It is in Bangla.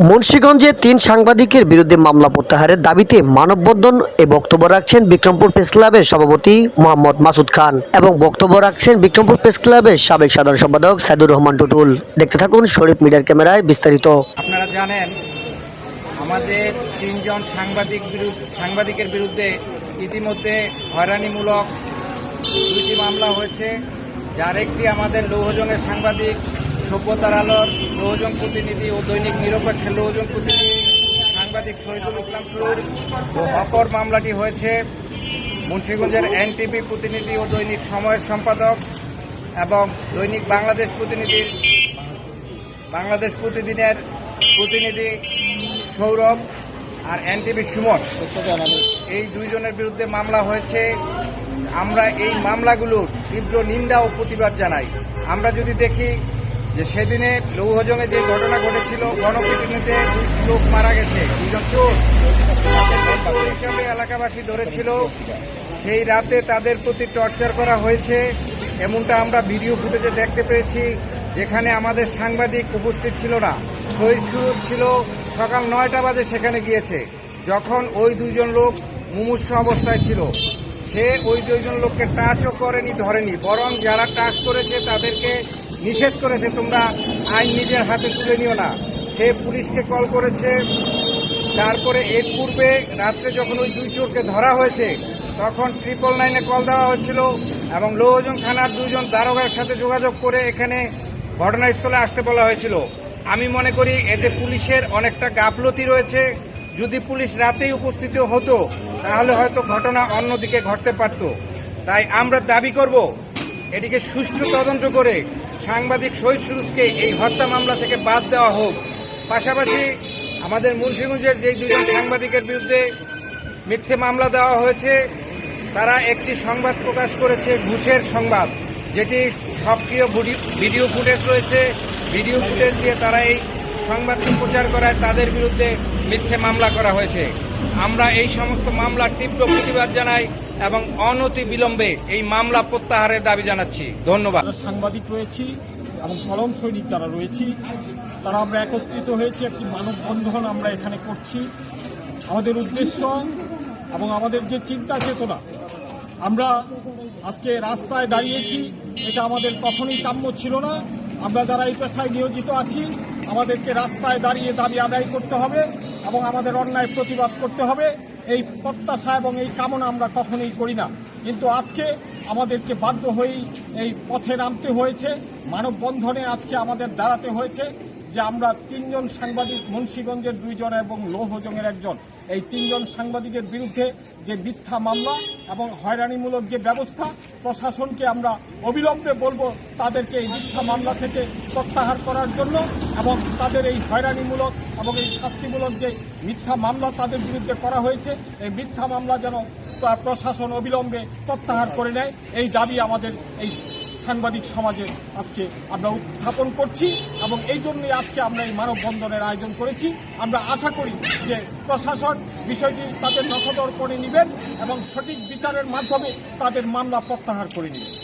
মুন্সিগঞ্জে ৩ সাংবাদিকের বিরুদ্ধে মামলা প্রত্যাহারের দাবিতে মানববন্ধন এ বক্তব্য রাখছেন বিক্রমপুর প্রেস ক্লাবের সভাপতি মোহাম্মদ মাসুদ খান এবং বক্তব্য রাখছেন বিক্রমপুর প্রেস ক্লাবের সাবেক সাধারণ সম্পাদক সাইদুর রহমান টুটুল। দেখতে থাকুন শরীফ মিডিয়ার ক্যামেরায় বিস্তারিত। আপনারা জানেন আমাদের ৩ জন সাংবাদিকের বিরুদ্ধে ইতিমধ্যে হয়রানিমূলক ২টি মামলা হয়েছে, যার একটি আমাদের লৌহজংয়ের সাংবাদিক সভ্যতার আলোর লৌহজং প্রতিনিধি ও দৈনিক নিরপেক্ষের লৌহজং প্রতিনিধি সাংবাদিক শহীদুল ইসলাম সুর ও অপর মামলাটি হয়েছে মুন্সিগঞ্জের এনটিভি প্রতিনিধি ও দৈনিক সময়ের সম্পাদক এবং দৈনিক বাংলাদেশ প্রতিদিনের প্রতিনিধি সৌরভ আর এনটিভি সুমন, এই ২ জনের বিরুদ্ধে মামলা হয়েছে। আমরা এই মামলাগুলোর তীব্র নিন্দা ও প্রতিবাদ জানাই। আমরা যদি দেখি যে সেদিনে লৌহজংয়ে যে ঘটনা ঘটেছিল, গণপিটুনিতে ২ লোক মারা গেছে, ২ জন চোর হিসাবে এলাকাবাসী ধরেছিল, সেই রাতে তাদের প্রতি টর্চার করা হয়েছে এমনটা আমরা ভিডিও ফুটেজে দেখতে পেয়েছি, যেখানে আমাদের সাংবাদিক উপস্থিত ছিল না। শহীদ সুর ছিল সকাল ৯টা বাজে সেখানে গিয়েছে, যখন ওই ২ জন লোক মুমূর্ষু অবস্থায় ছিল। সে ওই ২ জন লোককে টাচও করেনি, ধরেনি, বরং যারা টাচ করেছে তাদেরকে নিষেধ করেছে, তোমরা আইন নিজের হাতে তুলে নিও না। সে পুলিশকে কল করেছে। তারপরে এর পূর্বে রাত্রে যখন ওই ২ চোরকে ধরা হয়েছে তখন 999-এ কল দেওয়া হয়েছিল এবং লৌহজং থানার ২ জন দারোগার সাথে যোগাযোগ করে এখানে ঘটনাস্থলে আসতে বলা হয়েছিল। আমি মনে করি এতে পুলিশের অনেকটা গাফলতি রয়েছে। যদি পুলিশ রাতেই উপস্থিত হতো তাহলে হয়তো ঘটনা অন্যদিকে ঘটতে পারত। তাই আমরা দাবি করব এটিকে সুষ্ঠু তদন্ত করে সাংবাদিক শহীদ সুরুজকে এই হত্যা মামলা থেকে বাদ দেওয়া হোক। পাশাপাশি আমাদের মুন্সিগঞ্জের যে ২ জন সাংবাদিকের বিরুদ্ধে মিথ্যে মামলা দেওয়া হয়েছে, তারা একটি সংবাদ প্রকাশ করেছে, ঘুষের সংবাদ, যেটি সক্রিয় ভিডিও ফুটেজ রয়েছে। ভিডিও ফুটেজ দিয়ে তারা এই সংবাদটি প্রচার করায় তাদের বিরুদ্ধে মিথ্যে মামলা করা হয়েছে। আমরা এই সমস্ত মামলার তীব্র প্রতিবাদ জানাই এবং অনতি বিলম্বে এই মামলা প্রত্যাহারের দাবি জানাচ্ছি। ধন্যবাদ। সাংবাদিক রয়েছি এবং কলম সৈনিক যারা রয়েছি, তারা আমরা একত্রিত হয়েছি, একটি মানববন্ধন আমরা এখানে করছি। আমাদের উদ্দেশ্য এবং আমাদের যে চিন্তা চেতনা, আমরা আজকে রাস্তায় দাঁড়িয়েছি, এটা আমাদের কখনোই কাম্য ছিল না। আমরা যারা এই পেশায় নিয়োজিত আছি, আমাদেরকে রাস্তায় দাঁড়িয়ে দাবি আদায় করতে হবে এবং আমাদের অন্যায় প্রতিবাদ করতে হবে। এই প্রত্যাশা এবং এই কামনা আমরা কখনোই করি না, কিন্তু আজকে আমাদেরকে বাধ্য হয়েই এই পথে নামতে হয়েছে। মানববন্ধনে আজকে আমাদের দাঁড়াতে হয়েছে যে আমরা ৩ জন সাংবাদিক, মুন্সিগঞ্জের ২ জন এবং লৌহজংয়ের ১ জন, এই ৩ জন সাংবাদিকের বিরুদ্ধে যে মিথ্যা মামলা এবং হয়রানিমূলক যে ব্যবস্থা, প্রশাসনকে আমরা অবিলম্বে বলবো তাদেরকে এই মিথ্যা মামলা থেকে প্রত্যাহার করার জন্য এবং তাদের এই হয়রানিমূলক এবং এই শাস্তিমূলক যে মিথ্যা মামলা তাদের বিরুদ্ধে করা হয়েছে, এই মিথ্যা মামলা যেন প্রশাসন অবিলম্বে প্রত্যাহার করে নেয়, এই দাবি আমাদের এই সাংবাদিক সমাজে আজকে আমরা উত্থাপন করছি এবং এই জন্যই আজকে আমরা এই মানববন্ধনের আয়োজন করেছি। আমরা আশা করি যে প্রশাসন বিষয়টি তাদের নখদর্পণে নেবেন এবং সঠিক বিচারের মাধ্যমে তাদের মামলা প্রত্যাহার করে নেবেন।